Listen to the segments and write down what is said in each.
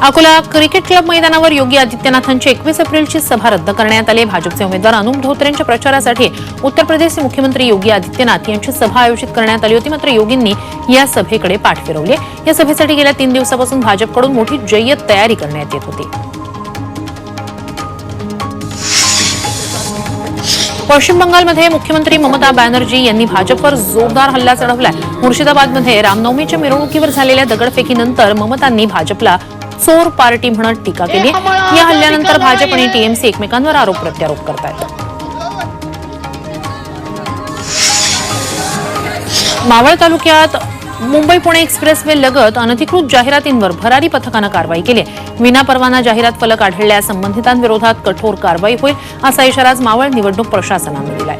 Akola cricket club मैदानावर योगी आदित्यनाथांची 21 एप्रिलची सभा रद्द करण्यात आली। भाजपचे उमेदवार अनुप धोत्रेंच्या प्रचारासाठी उत्तर प्रदेशचे मुख्यमंत्री योगी आदित्यनाथ यांची सभा आयोजित करण्यात आली होती, मात्र योगींनी या सभेकडे पाठ फिरवली। या सभेसाठी गेल्या 3 दिवसापासून भाजपकडून मोठी जय्यत तयारी करण्यात येत होती। पश्चिम बंगालमध्ये मुख्यमंत्री ममता बॅनर्जी यांनी भाजपवर जोरदार हल्ला चढवलाय। मुर्शिदाबादमध्ये रामनवमीच्या मिरवणुकीवर झालेल्या दगडफेकीनंतर ममतांनी भाजपला चोर पार्टी म्हणत टीका केली। या हल्ल्यानंतर भाजप आणि टीएमसी एकमेकांवर आरोप प्रत्यारोप करतायत। मावळ तालुक्यात मुंबई पुणे एक्सप्रेसवे लगत अनधिकृत जाहिरातींवर भरारी पथकानं कारवाई केली। विनापरवाना जाहिरात फलक आढळल्यास संबंधितांविरोधात कठोर कारवाई होईल, असा इशारा आज मावळ निवडणूक प्रशासनानं दिलाय।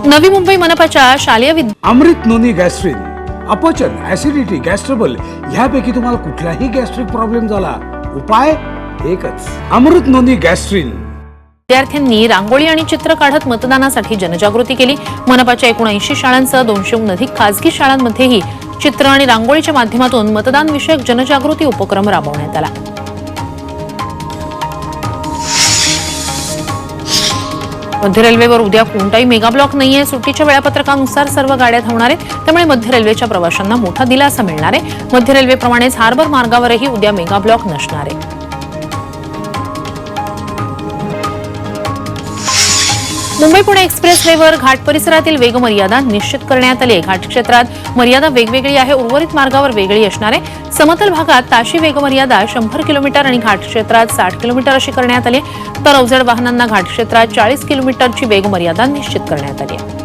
नवी मुंबई मनपाच्या शालेय अमृत नोनी गॅस्ट्रिन, अपचन, ऍसिडिटी, गॅस्ट्रबल ह्यापैकी तुम्हाला कुठलाही गॅस्ट्रिक प्रॉब्लेम झाला, उपाय एकच, अमृत नोनी गॅस्ट्रिन। विद्यार्थ्यांनी रांगोळी आणि चित्र काढत मतदानासाठी जनजागृती केली। मनपाच्या 79 शाळांसह 200हून अधिक खासगी शाळांमध्येही चित्र आणि रांगोळीच्या माध्यमातून मतदान विषयक जनजागृती उपक्रम राबवण्यात आला। मध्य रेल्वेवर उद्या कोणताही मेगा ब्लॉक नाहीये। सुट्टीच्या वेळापत्रकानुसार सर्व गाड्या धावणार आहेत, त्यामुळे मध्य रेल्वेच्या प्रवाशांना मोठा दिलासा मिळणार आहे। मध्य रेल्वेप्रमाणेच हार्बर मार्गावरही उद्या मेगा ब्लॉक नसणार आहे। मुंबई पुणे एक्सप्रेसवेवर घाट परिसरातील वेगमर्यादा निश्चित करण्यात आली आहे। घाट क्षेत्रात मर्यादा वेगवेगळी आहे, उर्वरित मार्गावर वेगळी असणार आहे। समतल भागात ताशी वेगमर्यादा 100 किलोमीटर आणि घाट क्षेत्रात 60 किलोमीटर अशी करण्यात आली, तर अवजड वाहनांना घाट क्षेत्रात 40 किलोमीटरची वेगमर्यादा निश्चित करण्यात आली आहे।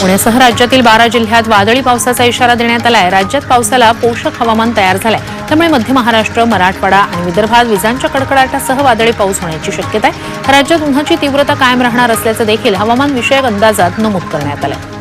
पुण्यासह राज्यातील 12 जिल्ह्यात वादळी पावसाचा इशारा देण्यात आला आहे। राज्यात पावसाला पोषक हवामान तयार झालंय, त्यामुळे मध्य महाराष्ट्र, मराठवाडा आणि विदर्भात विजांच्या कडकडाटासह वादळी पाऊस होण्याची शक्यता आहे। राज्यात उन्हाची तीव्रता कायम राहणार असल्याचं देखील हवामान विषयक अंदाजात नमूद करण्यात आलं आहे।